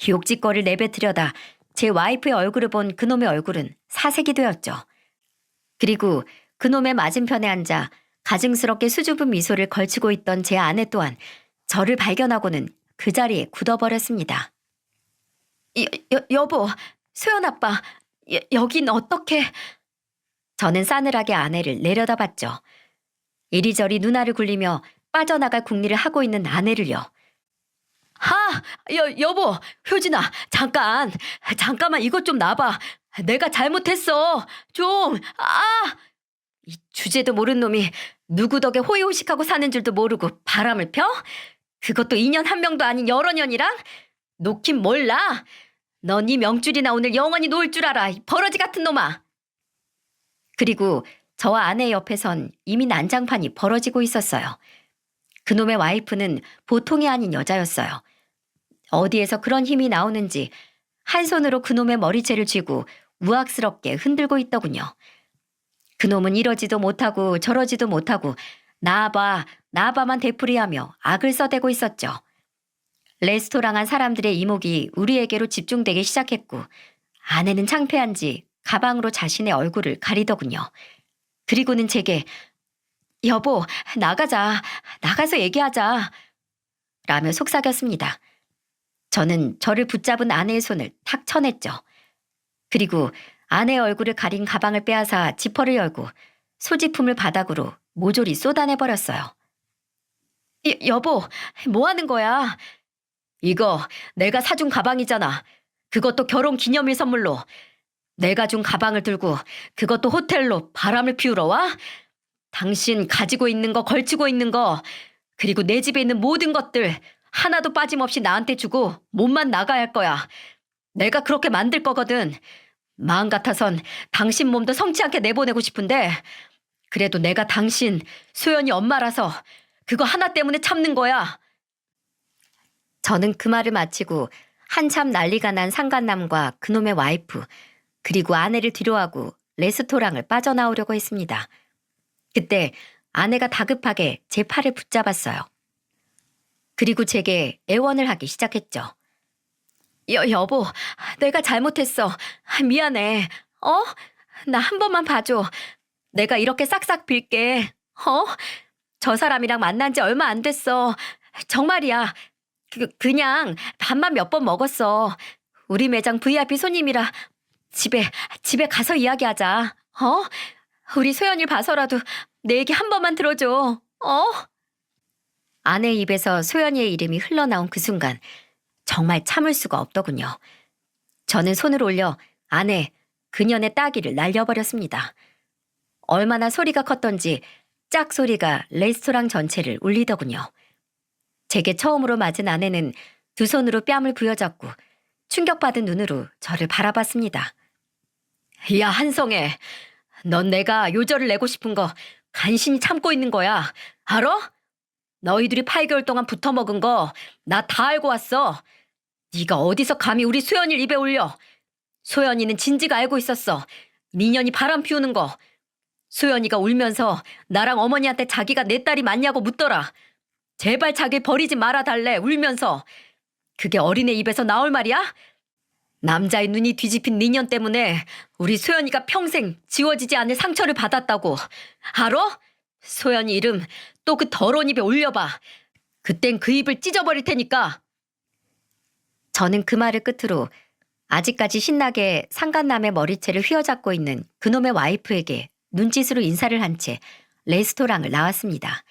욕짓거리를 내뱉으려다 제 와이프의 얼굴을 본 그놈의 얼굴은 사색이 되었죠. 그리고 그놈의 맞은편에 앉아 가증스럽게 수줍은 미소를 걸치고 있던 제 아내 또한 저를 발견하고는 그 자리에 굳어버렸습니다. 여보, 소연 아빠, 여긴 어떻게... 저는 싸늘하게 아내를 내려다봤죠. 이리저리 눈알을 굴리며 빠져나갈 궁리를 하고 있는 아내를요. 여보, 효진아, 잠깐만 이것 좀 놔봐. 내가 잘못했어. 이 주제도 모르는 놈이 누구 덕에 호의호식하고 사는 줄도 모르고 바람을 펴? 그것도 2년 한 명도 아닌 여러 년이랑? 놓긴 몰라. 넌 이 명줄이나 오늘 영원히 놓을 줄 알아, 이 버러지 같은 놈아. 그리고 저와 아내의 옆에선 이미 난장판이 벌어지고 있었어요. 그놈의 와이프는 보통이 아닌 여자였어요. 어디에서 그런 힘이 나오는지 한 손으로 그놈의 머리채를 쥐고 우악스럽게 흔들고 있더군요. 그놈은 이러지도 못하고 저러지도 못하고 나아봐만 되풀이하며 악을 써대고 있었죠. 레스토랑 안 사람들의 이목이 우리에게로 집중되기 시작했고 아내는 창피한지 가방으로 자신의 얼굴을 가리더군요. 그리고는 제게 여보, 나가자. 나가서 얘기하자. 라며 속삭였습니다. 저는 저를 붙잡은 아내의 손을 탁 쳐냈죠. 그리고 아내의 얼굴을 가린 가방을 빼앗아 지퍼를 열고 소지품을 바닥으로 모조리 쏟아내버렸어요. 여보, 뭐 하는 거야? 이거 내가 사준 가방이잖아. 그것도 결혼 기념일 선물로. 내가 준 가방을 들고 그것도 호텔로 바람을 피우러 와? 당신 가지고 있는 거, 걸치고 있는 거, 그리고 내 집에 있는 모든 것들 하나도 빠짐없이 나한테 주고 몸만 나가야 할 거야. 내가 그렇게 만들 거거든. 마음 같아선 당신 몸도 성치 않게 내보내고 싶은데 그래도 내가 당신, 소연이 엄마라서 그거 하나 때문에 참는 거야. 저는 그 말을 마치고 한참 난리가 난 상간남과 그놈의 와이프, 그리고 아내를 뒤로하고 레스토랑을 빠져나오려고 했습니다. 그때 아내가 다급하게 제 팔을 붙잡았어요. 그리고 제게 애원을 하기 시작했죠. 여보, 내가 잘못했어. 미안해. 나 한 번만 봐줘. 내가 이렇게 싹싹 빌게. 저 사람이랑 만난 지 얼마 안 됐어. 정말이야. 그냥 밥만 몇 번 먹었어. 우리 매장 VIP 손님이라 집에 가서 이야기하자. 우리 소연이를 봐서라도 내 얘기 한 번만 들어줘. 아내 입에서 소연이의 이름이 흘러나온 그 순간 정말 참을 수가 없더군요. 저는 손을 올려 아내, 그년의 따귀를 날려버렸습니다. 얼마나 소리가 컸던지 짝 소리가 레스토랑 전체를 울리더군요. 제게 처음으로 맞은 아내는 두 손으로 뺨을 부여잡고 충격받은 눈으로 저를 바라봤습니다. 야, 한성애. 넌 내가 요절을 내고 싶은 거 간신히 참고 있는 거야. 알아? 너희들이 8개월 동안 붙어먹은 거 나 다 알고 왔어. 네가 어디서 감히 우리 소연이를 입에 올려. 소연이는 진지가 알고 있었어. 미년이 바람 피우는 거. 소연이가 울면서 나랑 어머니한테 자기가 내 딸이 맞냐고 묻더라. 제발 자기 버리지 말아달래 울면서. 그게 어린애 입에서 나올 말이야? 남자의 눈이 뒤집힌 니년 때문에 우리 소연이가 평생 지워지지 않을 상처를 받았다고. 알아? 소연이 이름 또 그 더러운 입에 올려봐. 그땐 그 입을 찢어버릴 테니까. 저는 그 말을 끝으로 아직까지 신나게 상간남의 머리채를 휘어잡고 있는 그놈의 와이프에게 눈짓으로 인사를 한 채 레스토랑을 나왔습니다.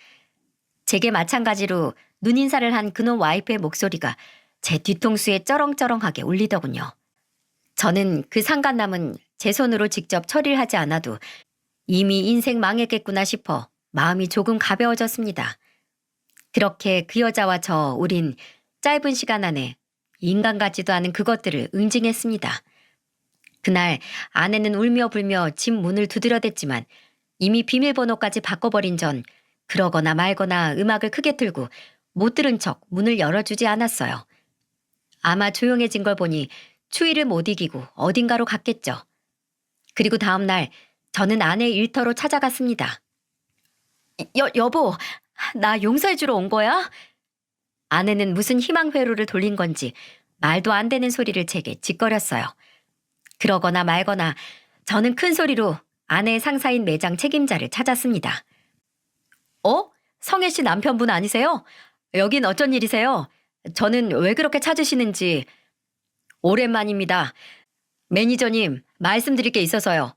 제게 마찬가지로 눈인사를 한 그놈 와이프의 목소리가 제 뒤통수에 쩌렁쩌렁하게 울리더군요. 저는 그 상간남은 제 손으로 직접 처리를 하지 않아도 이미 인생 망했겠구나 싶어 마음이 조금 가벼워졌습니다. 그렇게 그 여자와 우린 짧은 시간 안에 인간 같지도 않은 그것들을 응징했습니다. 그날 아내는 울며 불며 집 문을 두드려댔지만 이미 비밀번호까지 바꿔버린 전 그러거나 말거나 음악을 크게 틀고 못 들은 척 문을 열어주지 않았어요. 아마 조용해진 걸 보니 추위를 못 이기고 어딘가로 갔겠죠. 그리고 다음 날 저는 아내의 일터로 찾아갔습니다. 여보, 나 용서해주러 온 거야? 아내는 무슨 희망 회로를 돌린 건지 말도 안 되는 소리를 제게 짓거렸어요. 그러거나 말거나 저는 큰 소리로 아내의 상사인 매장 책임자를 찾았습니다. 성혜 씨 남편분 아니세요? 여긴 어쩐 일이세요? 저는 왜 그렇게 찾으시는지. 오랜만입니다. 매니저님, 말씀드릴 게 있어서요.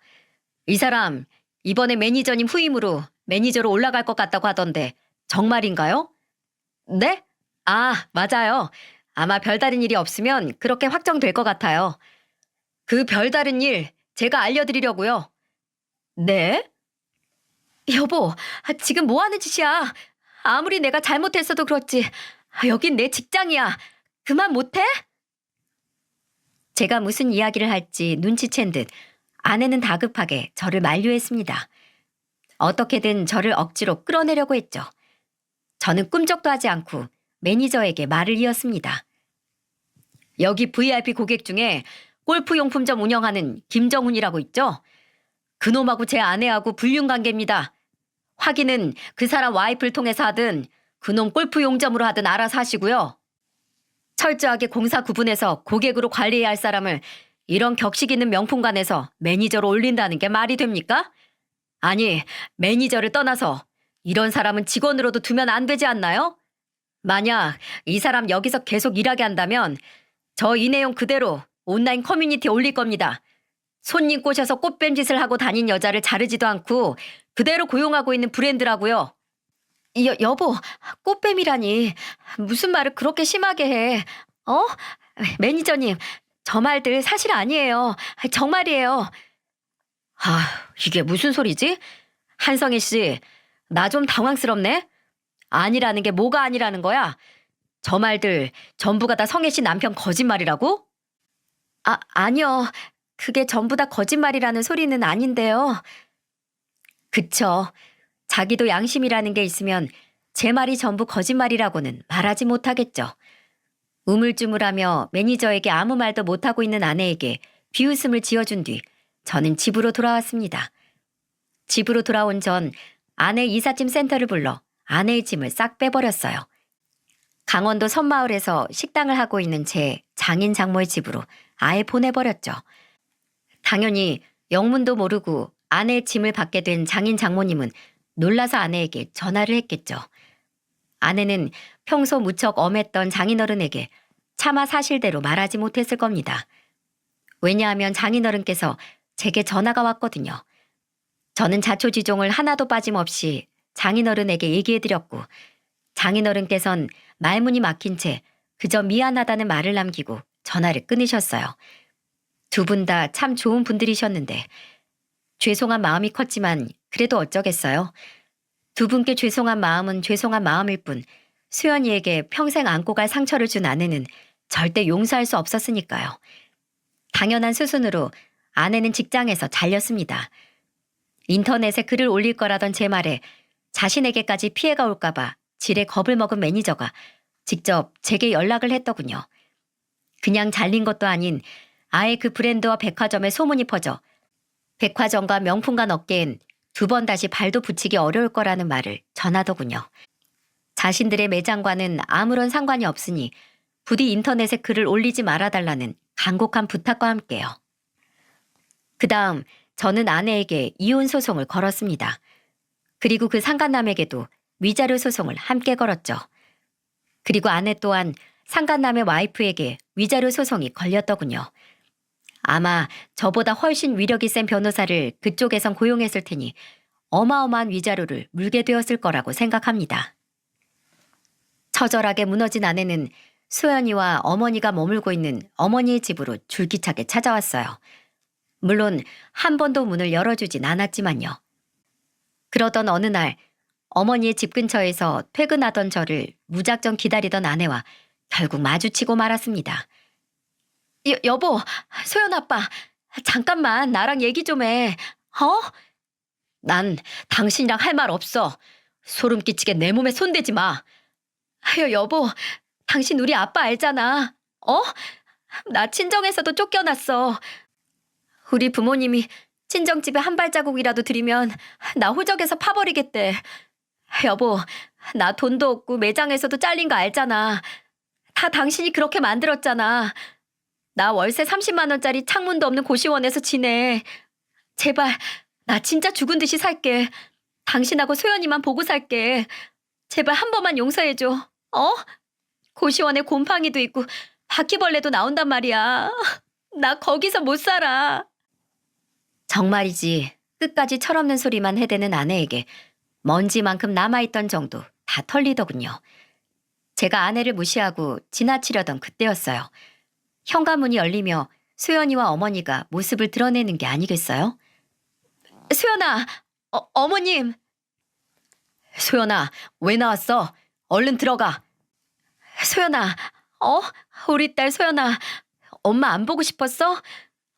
이 사람 이번에 매니저님 후임으로 매니저로 올라갈 것 같다고 하던데 정말인가요? 네? 아, 맞아요. 아마 별다른 일이 없으면 그렇게 확정될 것 같아요. 그 별다른 일 제가 알려드리려고요. 네? 여보, 지금 뭐 하는 짓이야? 아무리 내가 잘못했어도 그렇지. 여긴 내 직장이야. 그만 못해? 제가 무슨 이야기를 할지 눈치챈 듯 아내는 다급하게 저를 만류했습니다. 어떻게든 저를 억지로 끌어내려고 했죠. 저는 꿈쩍도 하지 않고 매니저에게 말을 이었습니다. 여기 VIP 고객 중에 골프용품점 운영하는 김정훈이라고 있죠? 그놈하고 제 아내하고 불륜관계입니다. 확인은 그 사람 와이프를 통해서 하든 그놈 골프용점으로 하든 알아서 하시고요. 철저하게 공사 구분해서 고객으로 관리해야 할 사람을 이런 격식 있는 명품관에서 매니저로 올린다는 게 말이 됩니까? 아니, 매니저를 떠나서 이런 사람은 직원으로도 두면 안 되지 않나요? 만약 이 사람 여기서 계속 일하게 한다면 저 이 내용 그대로 온라인 커뮤니티에 올릴 겁니다. 손님 꼬셔서 꽃뱀짓을 하고 다닌 여자를 자르지도 않고 그대로 고용하고 있는 브랜드라고요. 여보, 꽃뱀이라니. 무슨 말을 그렇게 심하게 해. 어? 매니저님, 저 말들 사실 아니에요. 정말이에요. 이게 무슨 소리지? 한성희 씨, 나 좀 당황스럽네? 아니라는 게 뭐가 아니라는 거야? 저 말들 전부가 다 성혜 씨 남편 거짓말이라고? 아니요. 그게 전부 다 거짓말이라는 소리는 아닌데요. 그쵸. 자기도 양심이라는 게 있으면 제 말이 전부 거짓말이라고는 말하지 못하겠죠. 우물쭈물하며 매니저에게 아무 말도 못하고 있는 아내에게 비웃음을 지어준 뒤 저는 집으로 돌아왔습니다. 집으로 돌아온 전 아내 이삿짐 센터를 불러 아내의 짐을 싹 빼버렸어요. 강원도 섬마을에서 식당을 하고 있는 제 장인 장모의 집으로 아예 보내버렸죠. 당연히 영문도 모르고 아내의 짐을 받게 된 장인 장모님은 놀라서 아내에게 전화를 했겠죠. 아내는 평소 무척 엄했던 장인어른에게 차마 사실대로 말하지 못했을 겁니다. 왜냐하면 장인어른께서 제게 전화가 왔거든요. 저는 자초지종을 하나도 빠짐없이 장인어른에게 얘기해드렸고 장인어른께선 말문이 막힌 채 그저 미안하다는 말을 남기고 전화를 끊으셨어요. 두 분 다 참 좋은 분들이셨는데 죄송한 마음이 컸지만 그래도 어쩌겠어요. 두 분께 죄송한 마음은 죄송한 마음일 뿐 수연이에게 평생 안고 갈 상처를 준 아내는 절대 용서할 수 없었으니까요. 당연한 수순으로 아내는 직장에서 잘렸습니다. 인터넷에 글을 올릴 거라던 제 말에 자신에게까지 피해가 올까봐 지레 겁을 먹은 매니저가 직접 제게 연락을 했더군요. 그냥 잘린 것도 아닌 아예 그 브랜드와 백화점에 소문이 퍼져 백화점과 명품관 업계엔 두 번 다시 발도 붙이기 어려울 거라는 말을 전하더군요. 자신들의 매장과는 아무런 상관이 없으니 부디 인터넷에 글을 올리지 말아달라는 간곡한 부탁과 함께요. 그 다음 저는 아내에게 이혼 소송을 걸었습니다. 그리고 그 상간남에게도 위자료 소송을 함께 걸었죠. 그리고 아내 또한 상간남의 와이프에게 위자료 소송이 걸렸더군요. 아마 저보다 훨씬 위력이 센 변호사를 그쪽에선 고용했을 테니 어마어마한 위자료를 물게 되었을 거라고 생각합니다. 처절하게 무너진 아내는 소연이와 어머니가 머물고 있는 어머니의 집으로 줄기차게 찾아왔어요. 물론 한 번도 문을 열어주진 않았지만요. 그러던 어느 날 어머니의 집 근처에서 퇴근하던 저를 무작정 기다리던 아내와 결국 마주치고 말았습니다. 여보, 소연 아빠, 잠깐만 나랑 얘기 좀 해. 난 당신이랑 할 말 없어. 소름 끼치게 내 몸에 손대지 마. 여보, 당신 우리 아빠 알잖아. 나 친정에서도 쫓겨났어. 우리 부모님이 친정집에 한 발자국이라도 들이면 나 호적에서 파버리겠대. 여보, 나 돈도 없고 매장에서도 잘린 거 알잖아. 다 당신이 그렇게 만들었잖아. 나 월세 30만 원짜리 창문도 없는 고시원에서 지내. 제발 나 진짜 죽은 듯이 살게. 당신하고 소연이만 보고 살게. 제발 한 번만 용서해줘. 고시원에 곰팡이도 있고 바퀴벌레도 나온단 말이야. 나 거기서 못 살아. 정말이지 끝까지 철없는 소리만 해대는 아내에게 먼지만큼 남아있던 정도 다 털리더군요. 제가 아내를 무시하고 지나치려던 그때였어요. 현관문이 열리며 수연이와 어머니가 모습을 드러내는 게 아니겠어요? 수연아, 어머님. 수연아, 왜 나왔어? 얼른 들어가. 소연아, 우리 딸 소연아, 엄마 안 보고 싶었어?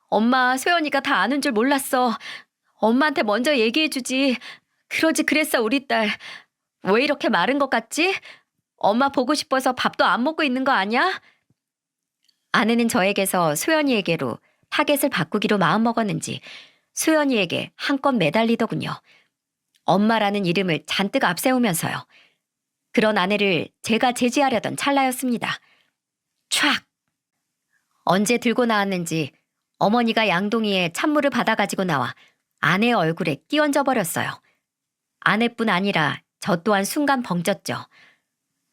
엄마 소연이가 다 아는 줄 몰랐어. 엄마한테 먼저 얘기해주지. 그러지 그랬어 우리 딸. 왜 이렇게 마른 것 같지? 엄마 보고 싶어서 밥도 안 먹고 있는 거 아니야? 아내는 저에게서 소연이에게로 타겟을 바꾸기로 마음먹었는지 소연이에게 한껏 매달리더군요. 엄마라는 이름을 잔뜩 앞세우면서요. 그런 아내를 제가 제지하려던 찰나였습니다. 촥! 언제 들고 나왔는지 어머니가 양동이에 찬물을 받아가지고 나와 아내의 얼굴에 끼얹어 버렸어요. 아내뿐 아니라 저 또한 순간 벙쪘죠.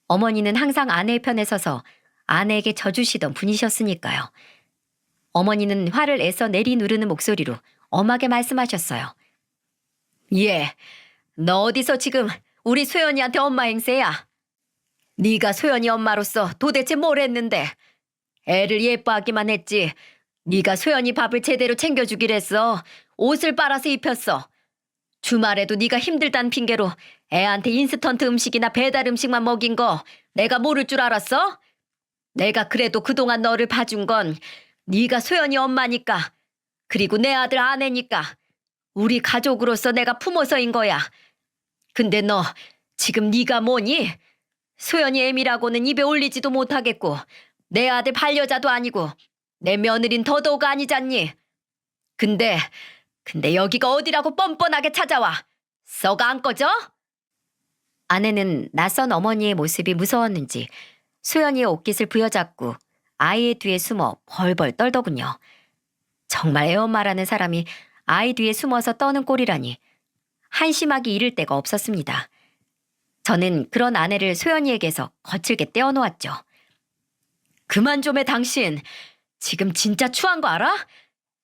어머니는 항상 아내의 편에 서서 아내에게 져주시던 분이셨으니까요. 어머니는 화를 애써 내리누르는 목소리로 엄하게 말씀하셨어요. 예, 너 어디서 지금 우리 소연이한테 엄마 행세야? 네가 소연이 엄마로서 도대체 뭘 했는데? 애를 예뻐하기만 했지. 네가 소연이 밥을 제대로 챙겨주길 했어. 옷을 빨아서 입혔어. 주말에도 네가 힘들단 핑계로 애한테 인스턴트 음식이나 배달 음식만 먹인 거 내가 모를 줄 알았어? 내가 그래도 그동안 너를 봐준 건 네가 소연이 엄마니까, 그리고 내 아들 아내니까, 우리 가족으로서 내가 품어서인 거야. 근데 너 지금 네가 뭐니? 소연이 애미라고는 입에 올리지도 못하겠고 내 아들 반려자도 아니고 내 며느린 더더욱 아니잖니. 근데 여기가 어디라고 뻔뻔하게 찾아와. 썩 안 꺼져? 아내는 낯선 어머니의 모습이 무서웠는지 소연이의 옷깃을 부여잡고 아이의 뒤에 숨어 벌벌 떨더군요. 정말 애엄마라는 사람이 아이 뒤에 숨어서 떠는 꼴이라니 한심하기 이를 데가 없었습니다. 저는 그런 아내를 소연이에게서 거칠게 떼어놓았죠. 그만 좀 해 당신. 지금 진짜 추한 거 알아?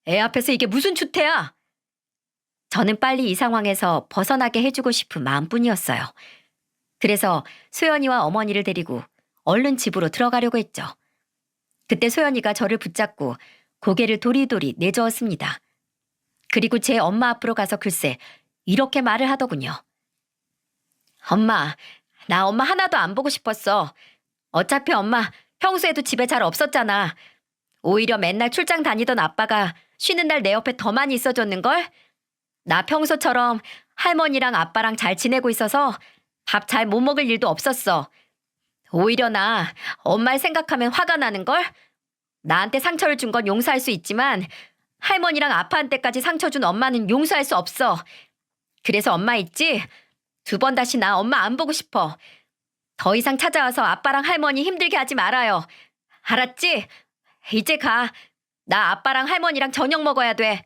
애 앞에서 이게 무슨 추태야? 저는 빨리 이 상황에서 벗어나게 해주고 싶은 마음뿐이었어요. 그래서 소연이와 어머니를 데리고 얼른 집으로 들어가려고 했죠. 그때 소연이가 저를 붙잡고 고개를 도리도리 내저었습니다. 그리고 제 엄마 앞으로 가서 글쎄 이렇게 말을 하더군요. 엄마, 나 엄마 하나도 안 보고 싶었어. 어차피 엄마 평소에도 집에 잘 없었잖아. 오히려 맨날 출장 다니던 아빠가 쉬는 날 내 옆에 더 많이 있어줬는걸? 나 평소처럼 할머니랑 아빠랑 잘 지내고 있어서 밥 잘 못 먹을 일도 없었어. 오히려 나 엄마를 생각하면 화가 나는걸? 나한테 상처를 준 건 용서할 수 있지만 할머니랑 아빠한테까지 상처 준 엄마는 용서할 수 없어. 그래서 엄마 있지? 2번 다시 나 엄마 안 보고 싶어. 더 이상 찾아와서 아빠랑 할머니 힘들게 하지 말아요. 알았지? 이제 가. 나 아빠랑 할머니랑 저녁 먹어야 돼.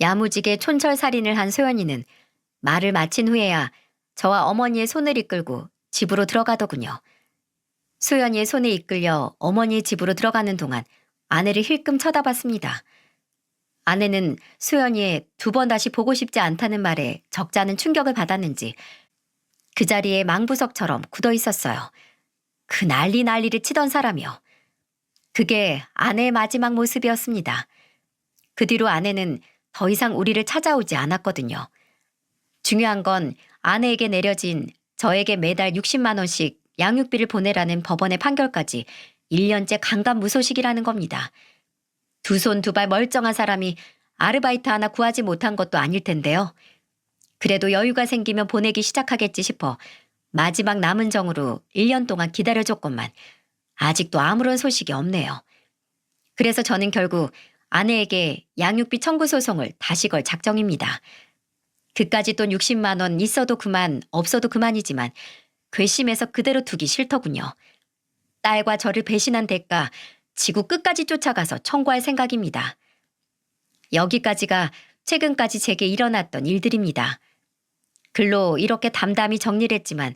야무지게 촌철살인을 한 소연이는 말을 마친 후에야 저와 어머니의 손을 이끌고 집으로 들어가더군요. 소연이의 손에 이끌려 어머니의 집으로 들어가는 동안 아내를 힐끔 쳐다봤습니다. 아내는 소연이의 2번 다시 보고 싶지 않다는 말에 적잖은 충격을 받았는지 그 자리에 망부석처럼 굳어 있었어요. 그 난리를 치던 사람이요. 그게 아내의 마지막 모습이었습니다. 그 뒤로 아내는 더 이상 우리를 찾아오지 않았거든요. 중요한 건 아내에게 내려진 저에게 매달 60만 원씩 양육비를 보내라는 법원의 판결까지 1년째 강간무소식이라는 겁니다. 2손 2발 멀쩡한 사람이 아르바이트 하나 구하지 못한 것도 아닐 텐데요. 그래도 여유가 생기면 보내기 시작하겠지 싶어 마지막 남은 정으로 1년 동안 기다려줬건만 아직도 아무런 소식이 없네요. 그래서 저는 결국 아내에게 양육비 청구 소송을 다시 걸 작정입니다. 그까지 돈 60만 원 있어도 그만 없어도 그만이지만 괘씸해서 그대로 두기 싫더군요. 딸과 저를 배신한 대가 지구 끝까지 쫓아가서 청구할 생각입니다. 여기까지가 최근까지 제게 일어났던 일들입니다. 글로 이렇게 담담히 정리를 했지만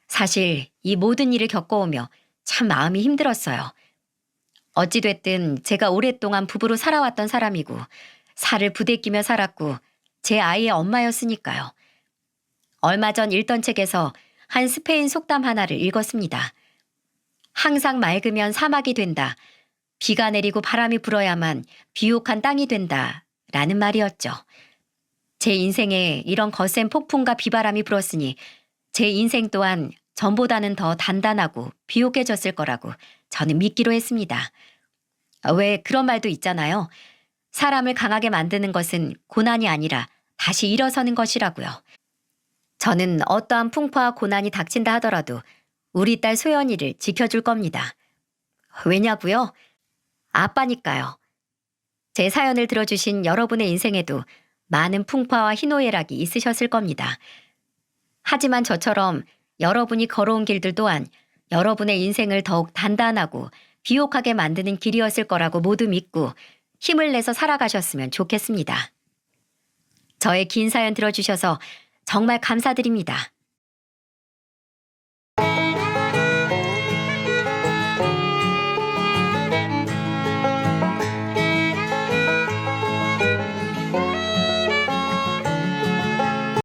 사실 이 모든 일을 겪어오며 참 마음이 힘들었어요. 어찌됐든 제가 오랫동안 부부로 살아왔던 사람이고 살을 부대끼며 살았고 제 아이의 엄마였으니까요. 얼마 전 읽던 책에서 한 스페인 속담 하나를 읽었습니다. 항상 맑으면 사막이 된다. 비가 내리고 바람이 불어야만 비옥한 땅이 된다. 라는 말이었죠. 제 인생에 이런 거센 폭풍과 비바람이 불었으니 제 인생 또한 전보다는 더 단단하고 비옥해졌을 거라고 저는 믿기로 했습니다. 왜 그런 말도 있잖아요. 사람을 강하게 만드는 것은 고난이 아니라 다시 일어서는 것이라고요. 저는 어떠한 풍파와 고난이 닥친다 하더라도 우리 딸 소연이를 지켜줄 겁니다. 왜냐고요? 아빠니까요. 제 사연을 들어주신 여러분의 인생에도 많은 풍파와 희노애락이 있으셨을 겁니다. 하지만 저처럼 여러분이 걸어온 길들 또한 여러분의 인생을 더욱 단단하고 비옥하게 만드는 길이었을 거라고 모두 믿고 힘을 내서 살아가셨으면 좋겠습니다. 저의 긴 사연 들어주셔서 정말 감사드립니다.